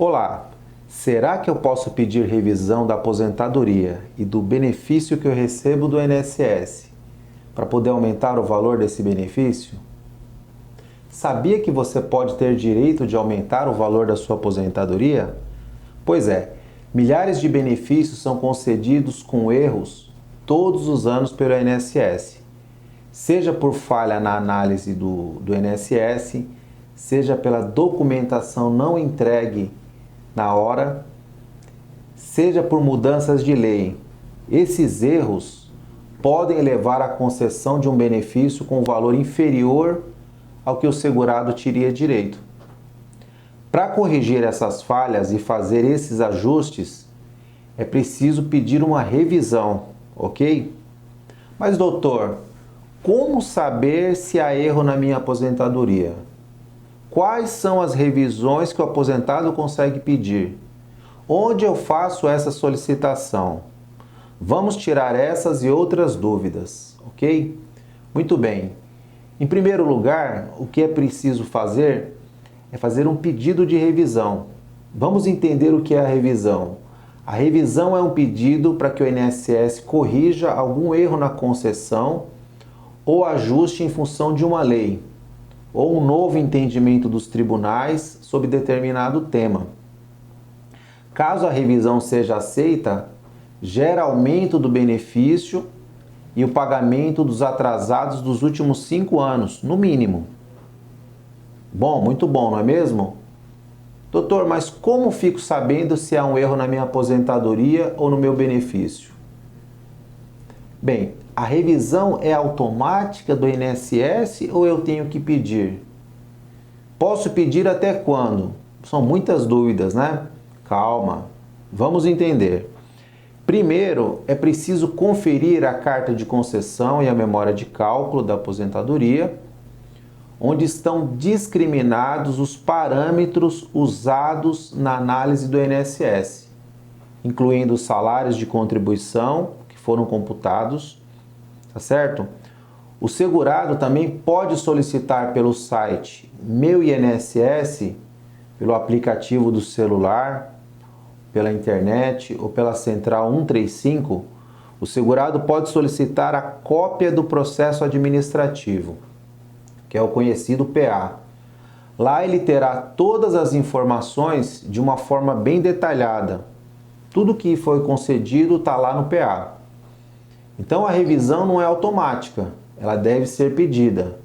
Olá, será que eu posso pedir revisão da aposentadoria e do benefício que eu recebo do INSS para poder aumentar o valor desse benefício? Sabia que você pode ter direito de aumentar o valor da sua aposentadoria? Pois é, milhares de benefícios são concedidos com erros todos os anos pelo INSS, seja por falha na análise do INSS, seja pela documentação não entregue na hora, seja por mudanças de lei. Esses erros podem levar à concessão de um benefício com valor inferior ao que o segurado teria direito. Para corrigir essas falhas e fazer esses ajustes, é preciso pedir uma revisão, ok? Mas, doutor, como saber se há erro na minha aposentadoria? Quais são as revisões que o aposentado consegue pedir? Onde eu faço essa solicitação? Vamos tirar essas e outras dúvidas, ok? Muito bem. Em primeiro lugar, o que é preciso fazer é fazer um pedido de revisão. Vamos entender o que é a revisão. A revisão é um pedido para que o INSS corrija algum erro na concessão ou ajuste em função de uma lei, ou um novo entendimento dos tribunais sobre determinado tema. Caso a revisão seja aceita, gera aumento do benefício e o pagamento dos atrasados dos últimos 5 anos, no mínimo. Bom, muito bom, não é mesmo? Doutor, mas como fico sabendo se há um erro na minha aposentadoria ou no meu benefício? Bem, a revisão é automática do INSS ou eu tenho que pedir? Posso pedir até quando? São muitas dúvidas, né? Calma, vamos entender. Primeiro, é preciso conferir a carta de concessão e a memória de cálculo da aposentadoria, onde estão discriminados os parâmetros usados na análise do INSS, incluindo os salários de contribuição que foram computados, tá certo? O segurado também pode solicitar pelo site Meu INSS, pelo aplicativo do celular, pela internet ou pela central 135, o segurado pode solicitar a cópia do processo administrativo, que é o conhecido PA. Lá ele terá todas as informações de uma forma bem detalhada. Tudo que foi concedido está lá no PA. Então a revisão não é automática, ela deve ser pedida.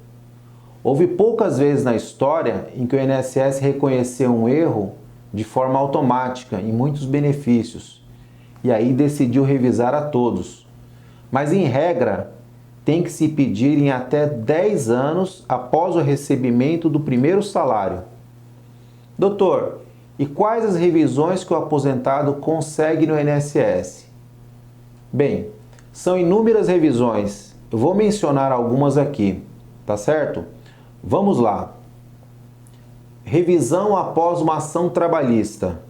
Houve poucas vezes na história em que o INSS reconheceu um erro de forma automática em muitos benefícios e aí decidiu revisar a todos. Mas em regra, tem que se pedir em até 10 anos após o recebimento do primeiro salário. Doutor, e quais as revisões que o aposentado consegue no INSS? Bem, são inúmeras revisões. Eu vou mencionar algumas aqui, tá certo? Vamos lá. Revisão após uma ação trabalhista.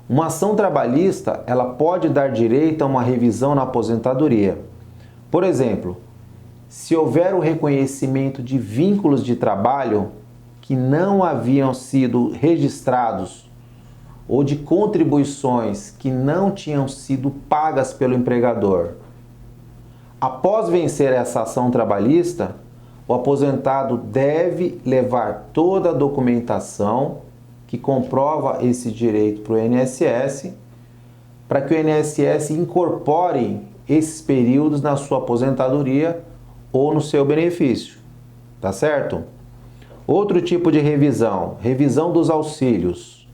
Uma ação trabalhista, ela pode dar direito a uma revisão na aposentadoria. Por exemplo, se houver o reconhecimento de vínculos de trabalho que não haviam sido registrados ou de contribuições que não tinham sido pagas pelo empregador. Após vencer essa ação trabalhista, o aposentado deve levar toda a documentação que comprova esse direito para o INSS, para que o INSS incorpore esses períodos na sua aposentadoria ou no seu benefício, tá certo? Outro tipo de revisão, revisão dos auxílios.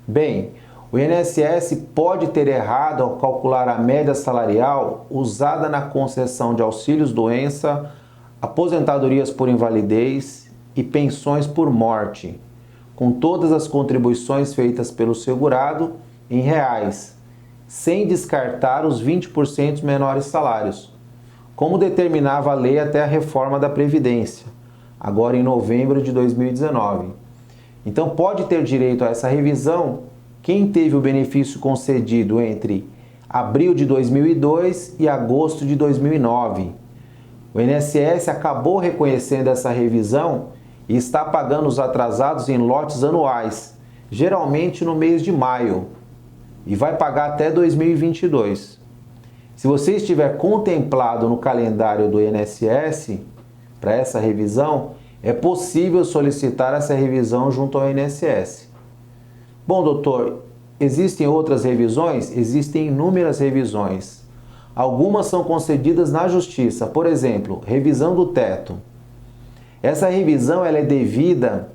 Bem, o INSS pode ter errado ao calcular a média salarial usada na concessão de auxílios-doença, aposentadorias por invalidez e pensões por morte, com todas as contribuições feitas pelo segurado em reais, sem descartar os 20% menores salários, como determinava a lei até a reforma da Previdência, agora em novembro de 2019. Então pode ter direito a essa revisão quem teve o benefício concedido entre abril de 2002 e agosto de 2009. O INSS acabou reconhecendo essa revisão e está pagando os atrasados em lotes anuais, geralmente no mês de maio, e vai pagar até 2022. Se você estiver contemplado no calendário do INSS para essa revisão, é possível solicitar essa revisão junto ao INSS. Bom, doutor, existem outras revisões? Existem inúmeras revisões. Algumas são concedidas na Justiça. Por exemplo, revisão do teto. Essa revisão ela é devida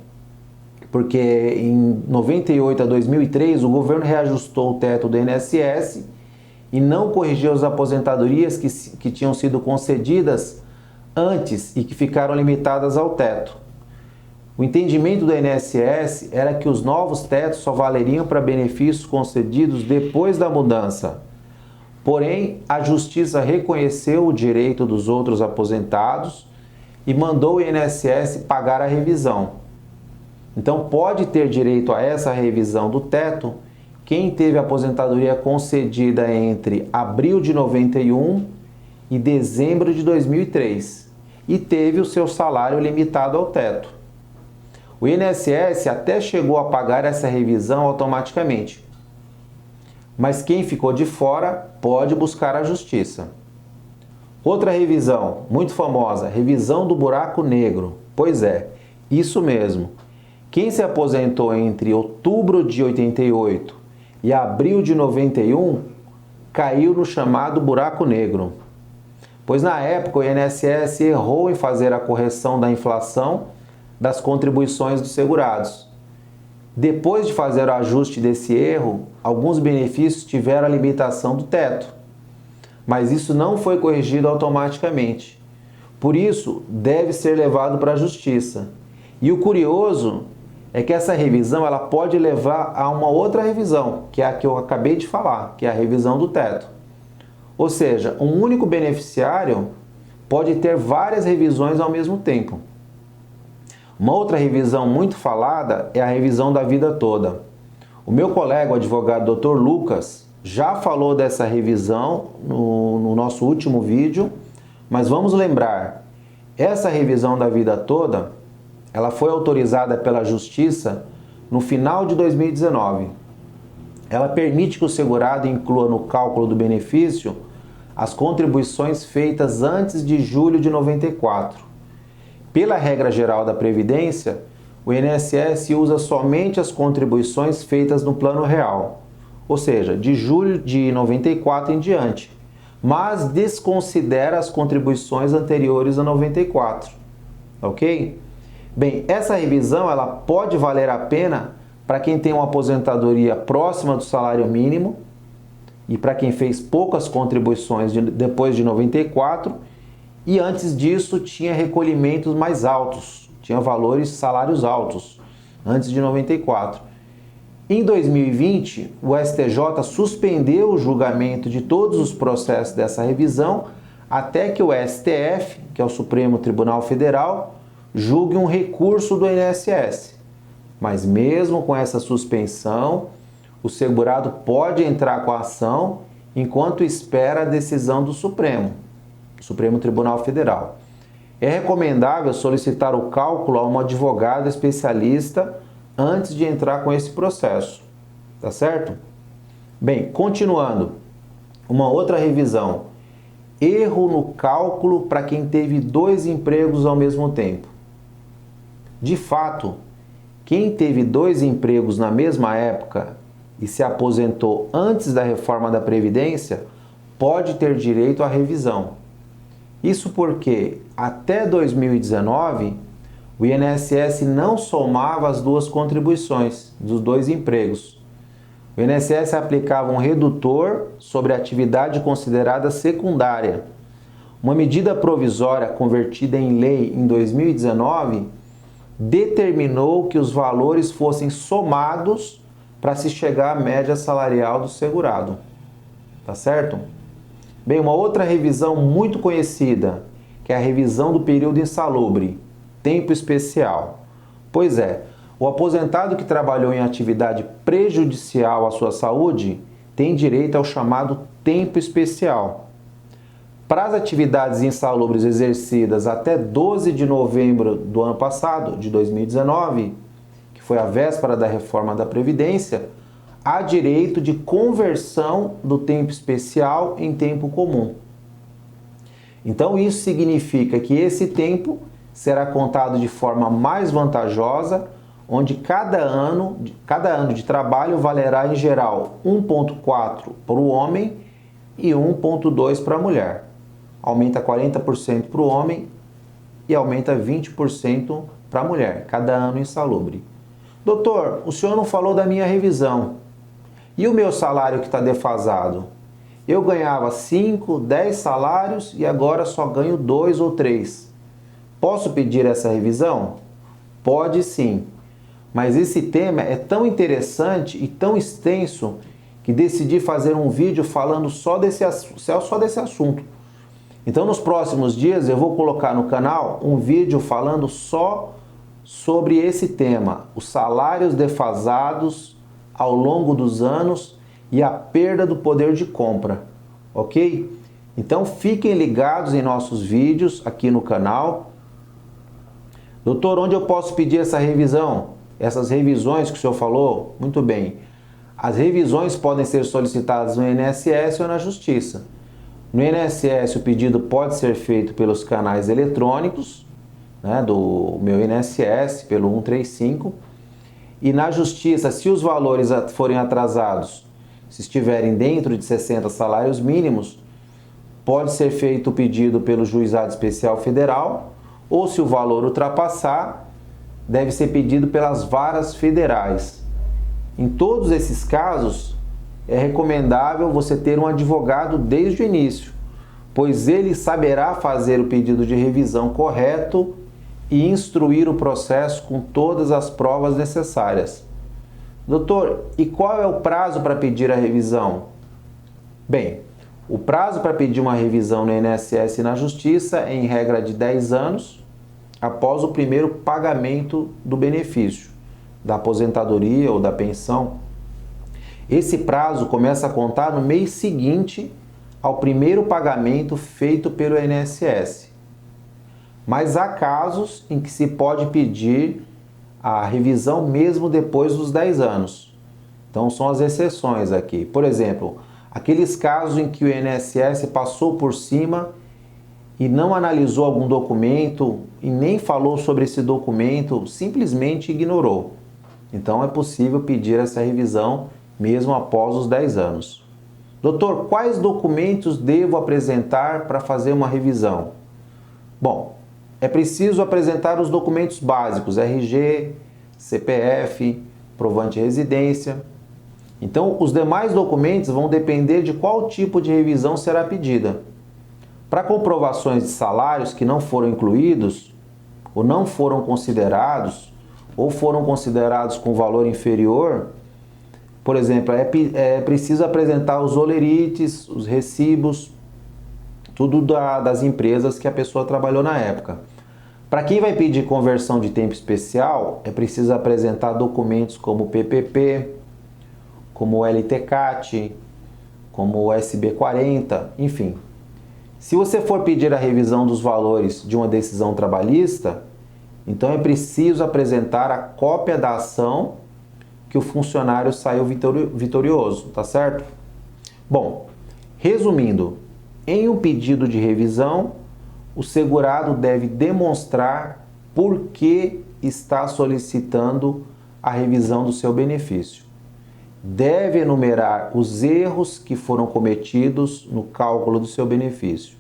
porque em 98 a 2003 o governo reajustou o teto do INSS e não corrigiu as aposentadorias que tinham sido concedidas antes e que ficaram limitadas ao teto. O entendimento do INSS era que os novos tetos só valeriam para benefícios concedidos depois da mudança. Porém, a Justiça reconheceu o direito dos outros aposentados e mandou o INSS pagar a revisão. Então, pode ter direito a essa revisão do teto quem teve aposentadoria concedida entre abril de 91 e dezembro de 2003 e teve o seu salário limitado ao teto. O INSS até chegou a pagar essa revisão automaticamente, mas quem ficou de fora pode buscar a Justiça. Outra revisão, muito famosa, revisão do buraco negro. Pois é, isso mesmo. Quem se aposentou entre outubro de 88 e abril de 91 caiu no chamado buraco negro. Pois na época o INSS errou em fazer a correção da inflação das contribuições dos segurados. Depois de fazer o ajuste desse erro, alguns benefícios tiveram a limitação do teto, mas isso não foi corrigido automaticamente. Por isso, deve ser levado para a Justiça. E o curioso é que essa revisão ela pode levar a uma outra revisão, que é a que eu acabei de falar, que é a revisão do teto. Ou seja, um único beneficiário pode ter várias revisões ao mesmo tempo. Uma outra revisão muito falada é a revisão da vida toda. O meu colega, o advogado Dr. Lucas, já falou dessa revisão no nosso último vídeo, mas vamos lembrar, essa revisão da vida toda, ela foi autorizada pela Justiça no final de 2019. Ela permite que o segurado inclua no cálculo do benefício as contribuições feitas antes de julho de 94. Pela regra geral da Previdência, o INSS usa somente as contribuições feitas no Plano Real, ou seja, de julho de 94 em diante, mas desconsidera as contribuições anteriores a 94, ok? Bem, essa revisão ela pode valer a pena para quem tem uma aposentadoria próxima do salário mínimo e para quem fez poucas contribuições depois de 94 e antes disso tinha recolhimentos mais altos, tinha salários altos antes de 94. Em 2020, o STJ suspendeu o julgamento de todos os processos dessa revisão até que o STF, que é o Supremo Tribunal Federal, julgue um recurso do INSS. Mas mesmo com essa suspensão, o segurado pode entrar com a ação enquanto espera a decisão do Supremo Tribunal Federal. É recomendável solicitar o cálculo a um advogado especialista antes de entrar com esse processo, tá certo? Bem, continuando, uma outra revisão. Erro no cálculo para quem teve 2 empregos ao mesmo tempo. De fato, quem teve 2 empregos na mesma época e se aposentou antes da reforma da Previdência pode ter direito à revisão. Isso porque, até 2019, o INSS não somava as 2 contribuições dos 2 empregos. O INSS aplicava um redutor sobre a atividade considerada secundária. Uma medida provisória convertida em lei em 2019 determinou que os valores fossem somados para se chegar à média salarial do segurado. Tá certo? Bem, uma outra revisão muito conhecida, que é a revisão do período insalubre, tempo especial. Pois é, o aposentado que trabalhou em atividade prejudicial à sua saúde tem direito ao chamado tempo especial. Para as atividades insalubres exercidas até 12 de novembro do ano passado, de 2019, que que foi a véspera da reforma da Previdência, há direito de conversão do tempo especial em tempo comum. Então isso significa que esse tempo será contado de forma mais vantajosa, onde cada ano de trabalho valerá em geral 1,4 para o homem e 1,2 para a mulher. Aumenta 40% para o homem e aumenta 20% para a mulher, cada ano insalubre. Doutor, o senhor não falou da minha revisão. E o meu salário que está defasado? Eu ganhava 5, 10 salários e agora só ganho 2 ou 3. Posso pedir essa revisão? Pode sim. Mas esse tema é tão interessante e tão extenso que decidi fazer um vídeo falando só desse assunto. Então, nos próximos dias eu vou colocar no canal um vídeo falando só sobre esse tema, os salários defasados ao longo dos anos e a perda do poder de compra, ok? Então fiquem ligados em nossos vídeos aqui no canal. Doutor, onde eu posso pedir essa revisão? Essas revisões que o senhor falou? Muito bem. As revisões podem ser solicitadas no INSS ou na Justiça. No INSS o pedido pode ser feito pelos canais eletrônicos, né, do meu INSS, pelo 135, e na Justiça, se os valores forem atrasados, se estiverem dentro de 60 salários mínimos, pode ser feito o pedido pelo Juizado Especial Federal, ou se o valor ultrapassar, deve ser pedido pelas varas federais. Em todos esses casos, é recomendável você ter um advogado desde o início, pois ele saberá fazer o pedido de revisão correto e instruir o processo com todas as provas necessárias. Doutor, e qual é o prazo para pedir a revisão? Bem, o prazo para pedir uma revisão no INSS e na Justiça é em regra de 10 anos após o primeiro pagamento do benefício, da aposentadoria ou da pensão. Esse prazo começa a contar no mês seguinte ao primeiro pagamento feito pelo INSS. Mas há casos em que se pode pedir a revisão mesmo depois dos 10 anos. Então são as exceções aqui. Por exemplo, aqueles casos em que o INSS passou por cima e não analisou algum documento e nem falou sobre esse documento, simplesmente ignorou. Então é possível pedir essa revisão mesmo após os 10 anos. Doutor, quais documentos devo apresentar para fazer uma revisão? Bom, é preciso apresentar os documentos básicos, RG, CPF, provante de residência. Então, os demais documentos vão depender de qual tipo de revisão será pedida. Para comprovações de salários que não foram incluídos, ou não foram considerados, ou foram considerados com valor inferior, por exemplo, é preciso apresentar os olerites, os recibos, tudo das empresas que a pessoa trabalhou na época. Para quem vai pedir conversão de tempo especial, é preciso apresentar documentos como o PPP, como o LTCAT, como o SB40, enfim. Se você for pedir a revisão dos valores de uma decisão trabalhista, então é preciso apresentar a cópia da ação que o funcionário saiu vitorioso, tá certo? Bom, resumindo, em um pedido de revisão, o segurado deve demonstrar por que está solicitando a revisão do seu benefício. Deve enumerar os erros que foram cometidos no cálculo do seu benefício.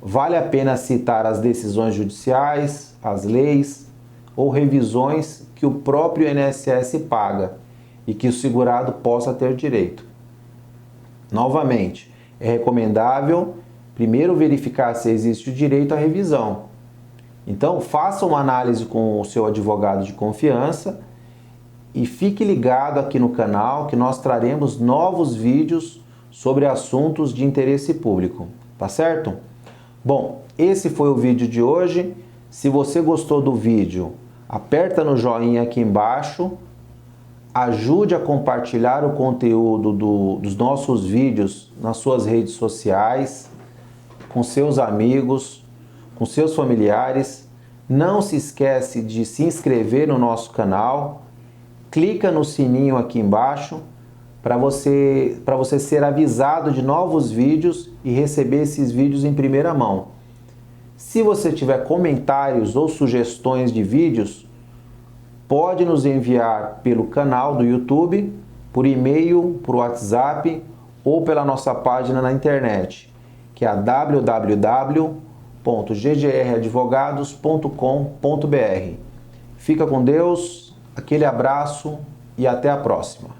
Vale a pena citar as decisões judiciais, as leis ou revisões que o próprio INSS paga e que o segurado possa ter direito. Novamente, é recomendável primeiro verificar se existe o direito à revisão. Então, faça uma análise com o seu advogado de confiança e fique ligado aqui no canal que nós traremos novos vídeos sobre assuntos de interesse público, tá certo? Bom, esse foi o vídeo de hoje. Se você gostou do vídeo, aperta no joinha aqui embaixo, ajude a compartilhar o conteúdo dos nossos vídeos nas suas redes sociais, com seus amigos, com seus familiares, Não se esquece de se inscrever no nosso canal, clica no sininho aqui embaixo para você ser avisado de novos vídeos e receber esses vídeos em primeira mão. Se você tiver comentários ou sugestões de vídeos, pode nos enviar pelo canal do YouTube, por e-mail, por WhatsApp ou pela nossa página na internet, que é a www.ggradvogados.com.br. Fica com Deus, aquele abraço e até a próxima.